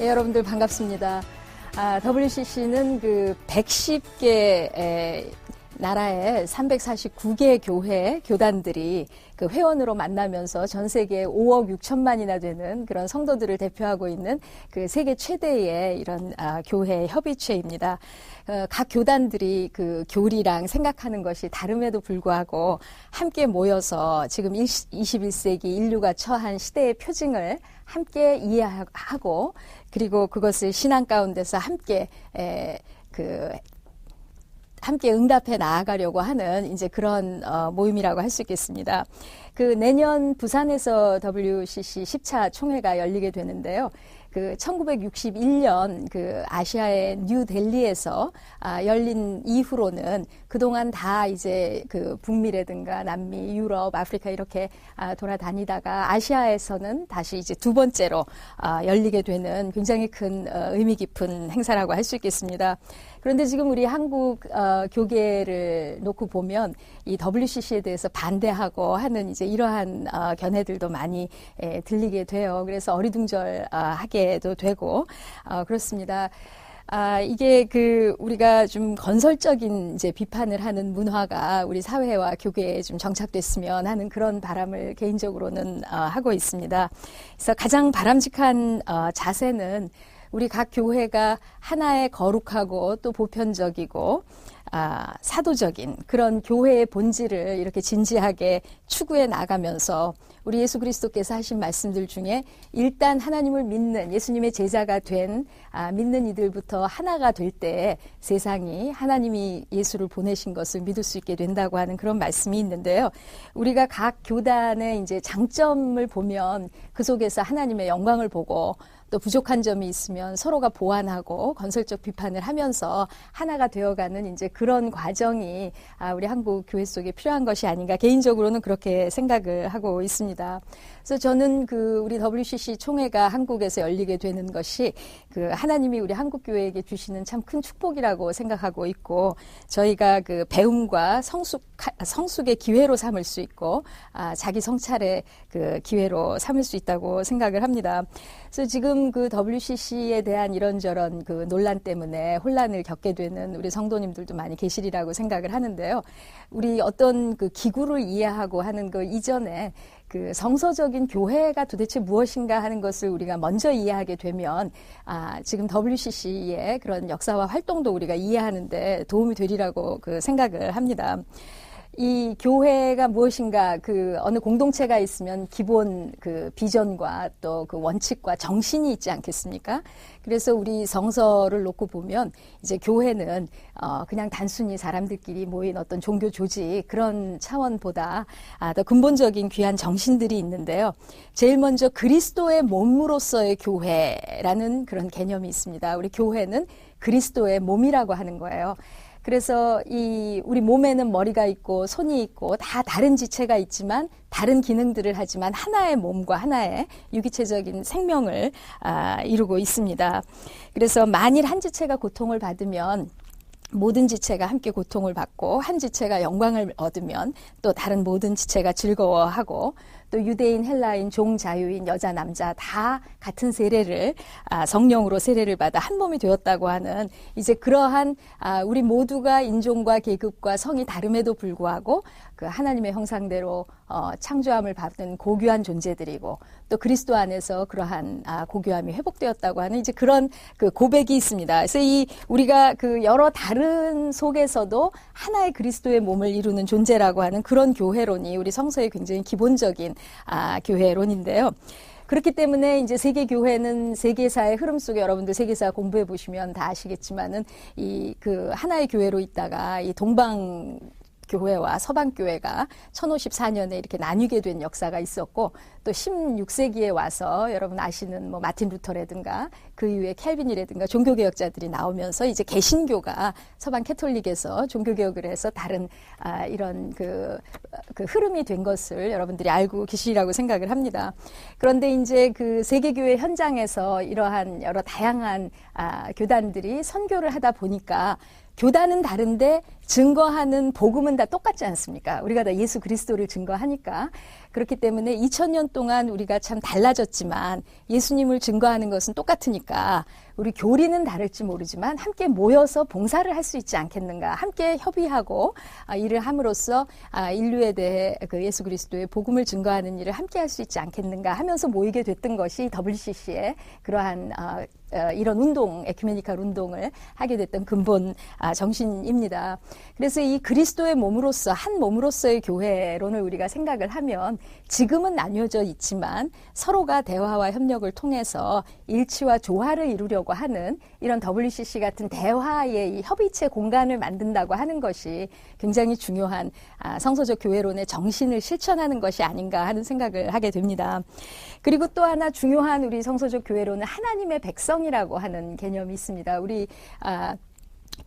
네, 여러분들 반갑습니다. WCC는 그 110개 나라의 349개 교회, 교단들이 그 회원으로 만나면서 전 세계 5억 6천만이나 되는 그런 성도들을 대표하고 있는 그 세계 최대의 이런 교회 협의체입니다. 각 교단들이 그 교리랑 생각하는 것이 다름에도 불구하고 함께 모여서 지금 21세기 인류가 처한 시대의 표징을 함께 이해하고 그리고 그것을 신앙 가운데서 함께 함께 응답해 나아가려고 하는 이제 그런 모임이라고 할 수 있겠습니다. 그 내년 부산에서 WCC 10차 총회가 열리게 되는데요. 그 1961년 그 아시아의 뉴델리에서 열린 이후로는 그동안 다 이제 그 북미라든가 남미, 유럽, 아프리카 이렇게 돌아다니다가 아시아에서는 다시 이제 두 번째로 열리게 되는 굉장히 큰 의미 깊은 행사라고 할 수 있겠습니다. 그런데 지금 우리 한국 교계를 놓고 보면 이 WCC에 대해서 반대하고 하는 이제 이러한 견해들도 많이 들리게 돼요. 그래서 어리둥절하게도 되고 그렇습니다. 이게 우리가 좀 건설적인 이제 비판을 하는 문화가 우리 사회와 교계에 좀 정착됐으면 하는 그런 바람을 개인적으로는 하고 있습니다. 그래서 가장 바람직한 자세는 우리 각 교회가 하나의 거룩하고 또 보편적이고 사도적인 그런 교회의 본질을 이렇게 진지하게 추구해 나가면서 우리 예수 그리스도께서 하신 말씀들 중에 일단 하나님을 믿는 예수님의 제자가 된 믿는 이들부터 하나가 될 때 세상이 하나님이 예수를 보내신 것을 믿을 수 있게 된다고 하는 그런 말씀이 있는데요. 우리가 각 교단의 이제 장점을 보면 그 속에서 하나님의 영광을 보고 또 부족한 점이 있으면 서로가 보완하고 건설적 비판을 하면서 하나가 되어가는 이제 그런 과정이 우리 한국 교회 속에 필요한 것이 아닌가 개인적으로는 그렇게 생각을 하고 있습니다. 그래서 저는 우리 WCC 총회가 한국에서 열리게 되는 것이 하나님이 우리 한국 교회에게 주시는 참 큰 축복이라고 생각하고 있고 저희가 배움과 성숙의 기회로 삼을 수 있고 자기 성찰의 기회로 삼을 수 있다고 생각을 합니다. 그래서 지금 WCC에 대한 이런저런 논란 때문에 혼란을 겪게 되는 우리 성도님들도 많이 계시리라고 생각을 하는데요. 우리 어떤 기구를 이해하고 하는 이전에 성서적인 교회가 도대체 무엇인가 하는 것을 우리가 먼저 이해하게 되면 지금 WCC의 그런 역사와 활동도 우리가 이해하는데 도움이 되리라고 생각을 합니다. 이 교회가 무엇인가 어느 공동체가 있으면 기본 비전과 또 원칙과 정신이 있지 않겠습니까? 그래서 우리 성서를 놓고 보면 이제 교회는 그냥 단순히 사람들끼리 모인 어떤 종교 조직 그런 차원보다 더 근본적인 귀한 정신들이 있는데요. 제일 먼저 그리스도의 몸으로서의 교회라는 그런 개념이 있습니다. 우리 교회는 그리스도의 몸이라고 하는 거예요. 그래서 우리 몸에는 머리가 있고 손이 있고 다 다른 지체가 있지만 다른 기능들을 하지만 하나의 몸과 하나의 유기체적인 생명을 이루고 있습니다. 그래서 만일 한 지체가 고통을 받으면 모든 지체가 함께 고통을 받고 한 지체가 영광을 얻으면 또 다른 모든 지체가 즐거워하고 또 유대인, 헬라인, 종, 자유인, 여자, 남자 다 같은 세례를 성령으로 세례를 받아 한 몸이 되었다고 하는 이제 그러한 우리 모두가 인종과 계급과 성이 다름에도 불구하고 하나님의 형상대로 창조함을 받은 고귀한 존재들이고 또 그리스도 안에서 그러한 고귀함이 회복되었다고 하는 이제 그런 고백이 있습니다. 그래서 우리가 여러 다른 속에서도 하나의 그리스도의 몸을 이루는 존재라고 하는 그런 교회론이 우리 성서의 굉장히 기본적인 교회론인데요. 그렇기 때문에 이제 세계교회는 세계사의 흐름 속에 여러분들 세계사 공부해 보시면 다 아시겠지만은 하나의 교회로 있다가 이 동방 교회와 서방교회가 1054년에 이렇게 나뉘게 된 역사가 있었고 또 16세기에 와서 여러분 아시는 마틴 루터라든가 그 이후에 캘빈이라든가 종교개혁자들이 나오면서 이제 개신교가 서방 캐톨릭에서 종교개혁을 해서 다른 이런 흐름이 된 것을 여러분들이 알고 계시리라고 생각을 합니다. 그런데 이제 세계교회 현장에서 이러한 여러 다양한 교단들이 선교를 하다 보니까 교단은 다른데 증거하는 복음은 다 똑같지 않습니까? 우리가 다 예수 그리스도를 증거하니까. 그렇기 때문에 2000년 동안 우리가 참 달라졌지만 예수님을 증거하는 것은 똑같으니까 우리 교리는 다를지 모르지만 함께 모여서 봉사를 할 수 있지 않겠는가. 함께 협의하고 일을 함으로써 인류에 대해 그 예수 그리스도의 복음을 증거하는 일을 함께 할 수 있지 않겠는가 하면서 모이게 됐던 것이 WCC의 그러한 이런 운동, 에큐메니컬 운동을 하게 됐던 근본 정신입니다. 그래서 이 그리스도의 몸으로서, 한 몸으로서의 교회론을 우리가 생각을 하면 지금은 나뉘어져 있지만 서로가 대화와 협력을 통해서 일치와 조화를 이루려고 하는 이런 WCC 같은 대화의 이 협의체 공간을 만든다고 하는 것이 굉장히 중요한 성서적 교회론의 정신을 실천하는 것이 아닌가 하는 생각을 하게 됩니다. 그리고 또 하나 중요한 우리 성서적 교회론은 하나님의 백성이라고 하는 개념이 있습니다. 우리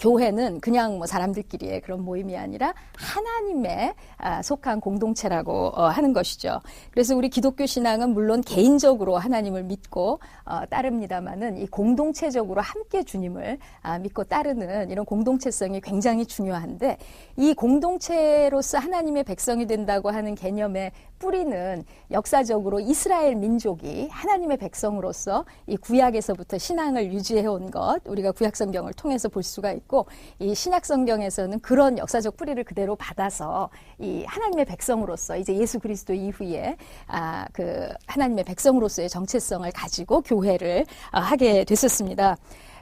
교회는 그냥 뭐 사람들끼리의 그런 모임이 아니라 하나님의 속한 공동체라고 하는 것이죠. 그래서 우리 기독교 신앙은 물론 개인적으로 하나님을 믿고 따릅니다만은 이 공동체적으로 함께 주님을 믿고 따르는 이런 공동체성이 굉장히 중요한데 이 공동체로서 하나님의 백성이 된다고 하는 개념의 뿌리는 역사적으로 이스라엘 민족이 하나님의 백성으로서 이 구약에서부터 신앙을 유지해온 것 우리가 구약 성경을 통해서 볼 수가 있고 이 신약 성경에서는 그런 역사적 뿌리를 그대로 받아서 이 하나님의 백성으로서 이제 예수 그리스도 이후에 그 하나님의 백성으로서의 정체성을 가지고 교회를 하게 됐었습니다.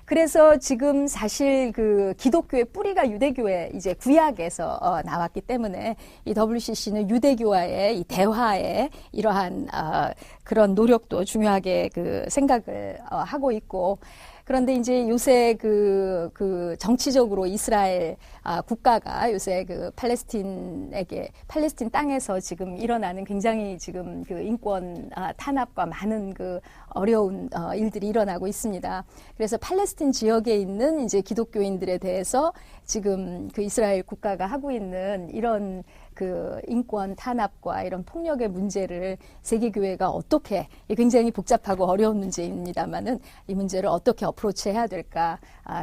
그래서 지금 사실 그 기독교의 뿌리가 유대교의 이제 구약에서 나왔기 때문에 이 WCC는 유대교와의 이 대화에 이러한 그런 노력도 중요하게 그 생각을 하고 있고 그런데 이제 요새 그 정치적으로 이스라엘 국가가 요새 그 팔레스틴 땅에서 지금 일어나는 굉장히 지금 그 인권 탄압과 많은 그 어려운 일들이 일어나고 있습니다. 그래서 팔레스틴 지역에 있는 이제 기독교인들에 대해서 지금 그 이스라엘 국가가 하고 있는 이런 그 인권 탄압과 이런 폭력의 문제를 세계교회가 어떻게 굉장히 복잡하고 어려운 문제입니다만은 이 문제를 어떻게 어프로치해야 될까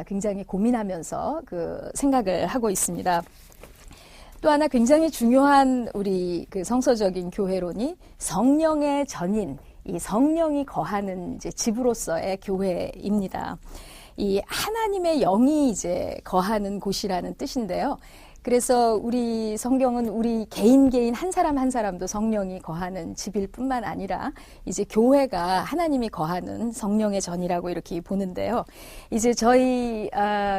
굉장히 고민하면서 그 생각을 하고 있습니다. 또 하나 굉장히 중요한 우리 그 성서적인 교회론이 성령의 전인 이 성령이 거하는 이제 집으로서의 교회입니다. 이 하나님의 영이 이제 거하는 곳이라는 뜻인데요. 그래서 우리 성경은 우리 개인 한 사람 한 사람도 성령이 거하는 집일 뿐만 아니라 이제 교회가 하나님이 거하는 성령의 전이라고 이렇게 보는데요. 이제 저희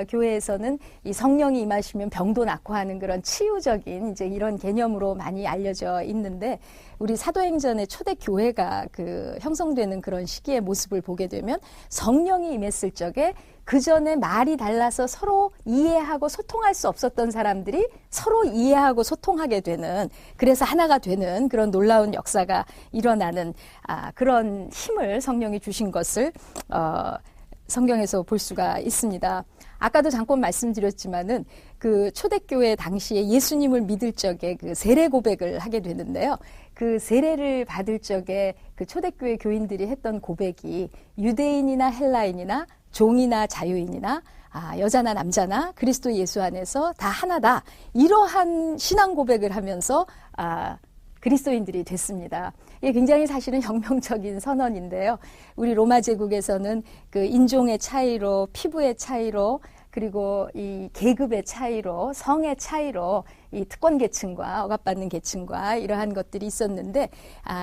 교회에서는 이 성령이 임하시면 병도 낫고 하는 그런 치유적인 이제 이런 개념으로 많이 알려져 있는데 우리 사도행전의 초대 교회가 그 형성되는 그런 시기의 모습을 보게 되면 성령이 임했을 적에 그 전에 말이 달라서 서로 이해하고 소통할 수 없었던 사람들이 서로 이해하고 소통하게 되는 그래서 하나가 되는 그런 놀라운 역사가 일어나는 그런 힘을 성령이 주신 것을 성경에서 볼 수가 있습니다. 아까도 잠깐 말씀드렸지만은 그 초대교회 당시에 예수님을 믿을 적에 그 세례 고백을 하게 되는데요. 그 세례를 받을 적에 그 초대교회 교인들이 했던 고백이 유대인이나 헬라인이나 종이나 자유인이나 여자나 남자나 그리스도 예수 안에서 다 하나다. 이러한 신앙 고백을 하면서 그리스도인들이 됐습니다. 이게 굉장히 사실은 혁명적인 선언인데요. 우리 로마 제국에서는 그 인종의 차이로 피부의 차이로 그리고 이 계급의 차이로 성의 차이로 이 특권 계층과 억압받는 계층과 이러한 것들이 있었는데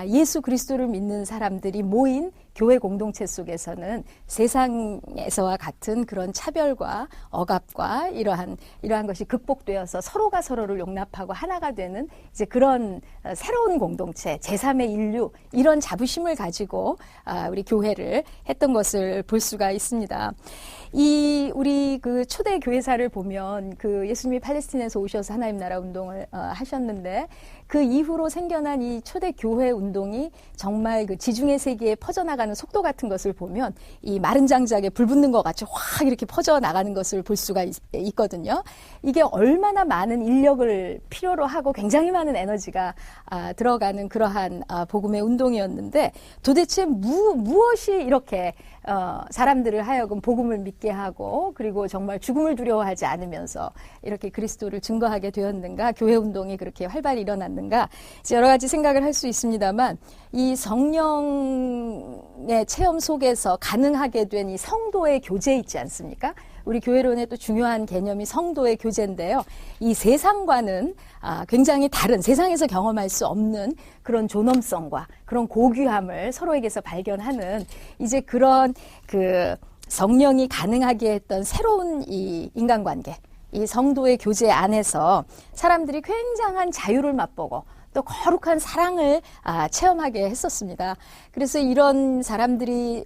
예수 그리스도를 믿는 사람들이 모인 교회 공동체 속에서는 세상에서와 같은 그런 차별과 억압과 이러한 것이 극복되어서 서로가 서로를 용납하고 하나가 되는 이제 그런 새로운 공동체, 제3의 인류 이런 자부심을 가지고 우리 교회를 했던 것을 볼 수가 있습니다. 우리 그 초대 교회사를 보면 그 예수님이 팔레스틴에서 오셔서 하나님 나라 운동을 하셨는데 그 이후로 생겨난 이 초대 교회 운동이 정말 그 지중해 세계에 퍼져나가는 속도 같은 것을 보면 이 마른 장작에 불 붙는 것 같이 확 이렇게 퍼져나가는 것을 볼 수가 있거든요. 이게 얼마나 많은 인력을 필요로 하고 굉장히 많은 에너지가 들어가는 그러한 복음의 운동이었는데 도대체 무엇이 이렇게 사람들을 하여금 복음을 믿게 하고 그리고 정말 죽음을 두려워하지 않으면서 이렇게 그리스도를 증거하게 되었는가, 교회 운동이 그렇게 활발히 일어났는가, 여러 가지 생각을 할 수 있습니다만 이 성령의 체험 속에서 가능하게 된 이 성도의 교제 있지 않습니까? 우리 교회론의 또 중요한 개념이 성도의 교제인데요. 이 세상과는 굉장히 다른, 세상에서 경험할 수 없는 그런 존엄성과 그런 고귀함을 서로에게서 발견하는 이제 그런 그 성령이 가능하게 했던 새로운 이 인간관계, 이 성도의 교제 안에서 사람들이 굉장한 자유를 맛보고 또 거룩한 사랑을 체험하게 했었습니다. 그래서 이런 사람들이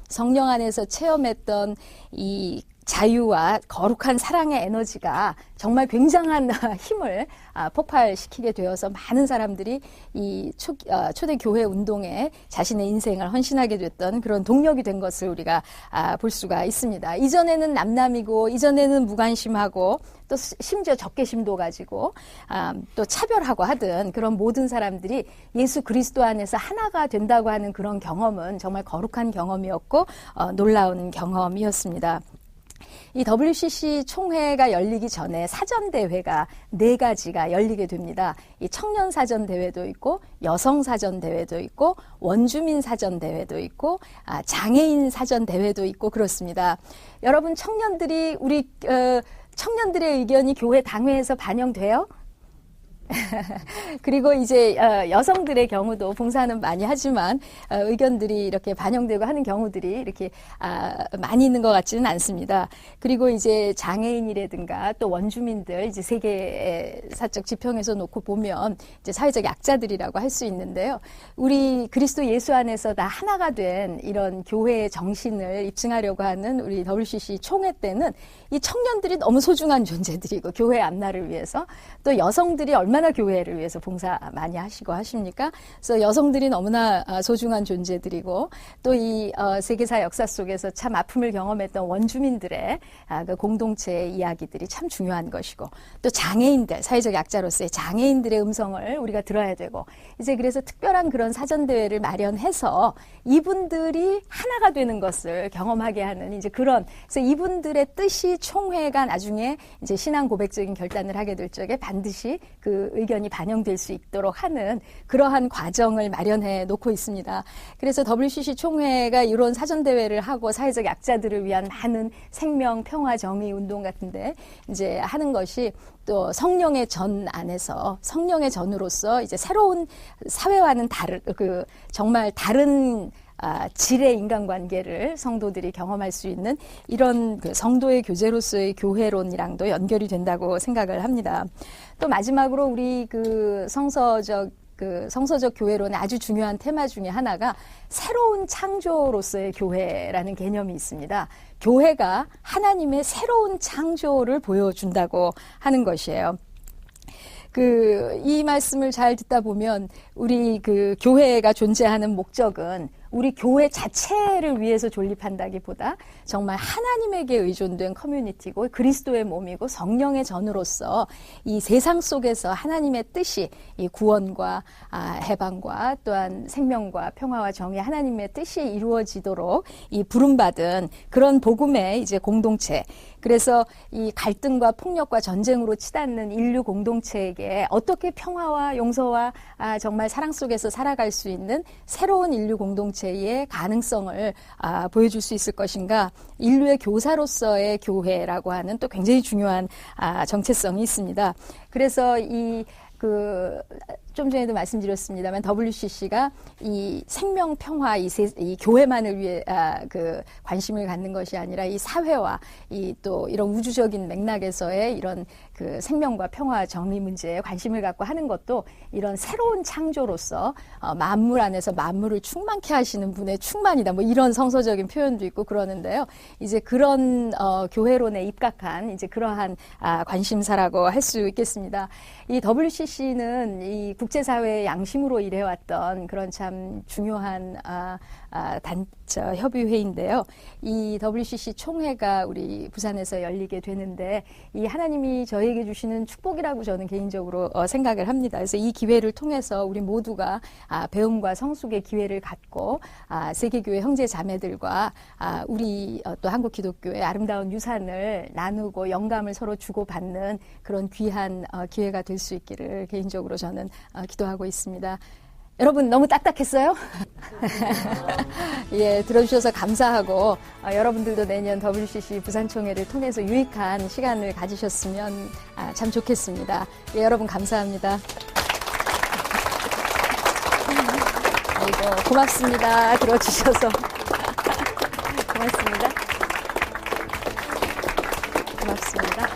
성령 안에서 체험했던 이 자유와 거룩한 사랑의 에너지가 정말 굉장한 힘을 폭발시키게 되어서 많은 사람들이 이 초대 교회 운동에 자신의 인생을 헌신하게 됐던 그런 동력이 된 것을 우리가 볼 수가 있습니다. 이전에는 남남이고 이전에는 무관심하고 또 심지어 적개심도 가지고 또 차별하고 하던 그런 모든 사람들이 예수 그리스도 안에서 하나가 된다고 하는 그런 경험은 정말 거룩한 경험이었고 놀라운 경험이었습니다. 이 WCC 총회가 열리기 전에 사전대회가 4가지가 열리게 됩니다. 이 청년 사전대회도 있고 여성 사전대회도 있고 원주민 사전대회도 있고 장애인 사전대회도 있고 그렇습니다. 여러분 청년들이 우리 청년들의 의견이 교회 당회에서 반영돼요? 그리고 이제 여성들의 경우도 봉사는 많이 하지만 의견들이 이렇게 반영되고 하는 경우들이 이렇게 많이 있는 것 같지는 않습니다. 그리고 이제 장애인이라든가 또 원주민들 이제 세계 사적 지평에서 놓고 보면 이제 사회적 약자들이라고 할 수 있는데요. 우리 그리스도 예수 안에서 다 하나가 된 이런 교회의 정신을 입증하려고 하는 우리 WCC 총회 때는 이 청년들이 너무 소중한 존재들이고 교회 앞날을 위해서 또 여성들이 얼마나 교회를 위해서 봉사 많이 하시고 하십니까? 그래서 여성들이 너무나 소중한 존재들이고 또 이 세계사 역사 속에서 참 아픔을 경험했던 원주민들의 그 공동체의 이야기들이 참 중요한 것이고 또 장애인들, 사회적 약자로서의 장애인들의 음성을 우리가 들어야 되고 이제 그래서 특별한 그런 사전대회를 마련해서 이분들이 하나가 되는 것을 경험하게 하는 이제 그런 그래서 이분들의 뜻이 총회가 나중에 이제 신앙 고백적인 결단을 하게 될 적에 반드시 그 의견이 반영될 수 있도록 하는 그러한 과정을 마련해 놓고 있습니다. 그래서 WCC 총회가 이런 사전대회를 하고 사회적 약자들을 위한 많은 생명, 평화, 정의 운동 같은데 이제 하는 것이 또 성령의 전 안에서 성령의 전으로서 이제 새로운 사회와는 다른 정말 다른 질의 인간관계를 성도들이 경험할 수 있는 이런 그 성도의 교제로서의 교회론이랑도 연결이 된다고 생각을 합니다. 또 마지막으로 우리 그 성서적 교회론의 아주 중요한 테마 중에 하나가 새로운 창조로서의 교회라는 개념이 있습니다. 교회가 하나님의 새로운 창조를 보여준다고 하는 것이에요. 이 말씀을 잘 듣다 보면 우리 그 교회가 존재하는 목적은 우리 교회 자체를 위해서 존립한다기보다 정말 하나님에게 의존된 커뮤니티고 그리스도의 몸이고 성령의 전으로서 이 세상 속에서 하나님의 뜻이 이 구원과 해방과 또한 생명과 평화와 정의 하나님의 뜻이 이루어지도록 이 부름받은 그런 복음의 이제 공동체. 그래서 이 갈등과 폭력과 전쟁으로 치닫는 인류 공동체에게 어떻게 평화와 용서와 정말 사랑 속에서 살아갈 수 있는 새로운 인류 공동체의 가능성을 보여줄 수 있을 것인가. 인류의 교사로서의 교회라고 하는 또 굉장히 중요한 정체성이 있습니다. 그래서 좀 전에도 말씀드렸습니다만 WCC가 이 생명 평화 이 교회만을 위해 관심을 갖는 것이 아니라 이 사회와 또 이런 우주적인 맥락에서의 이런 그 생명과 평화 정의 문제에 관심을 갖고 하는 것도 이런 새로운 창조로서 만물 안에서 만물을 충만케 하시는 분의 충만이다. 뭐 이런 성서적인 표현도 있고 그러는데요. 이제 그런 교회론에 입각한 이제 그러한 관심사라고 할 수 있겠습니다. 이 WCC는 이 국제사회의 양심으로 일해왔던 그런 참 중요한 협의회인데요. 이 WCC 총회가 우리 부산에서 열리게 되는데 이 하나님이 저희에게 주시는 축복이라고 저는 개인적으로 생각을 합니다. 그래서 이 기회를 통해서 우리 모두가 배움과 성숙의 기회를 갖고 세계교회 형제 자매들과 우리 또 한국 기독교의 아름다운 유산을 나누고 영감을 서로 주고받는 그런 귀한 기회가 될 수 있기를 개인적으로 저는 기도하고 있습니다. 여러분 너무 딱딱했어요? 예, 들어주셔서 감사하고 여러분들도 내년 WCC 부산총회를 통해서 유익한 시간을 가지셨으면 참 좋겠습니다. 예, 여러분 감사합니다. 아이고 고맙습니다. 들어주셔서 고맙습니다. 고맙습니다.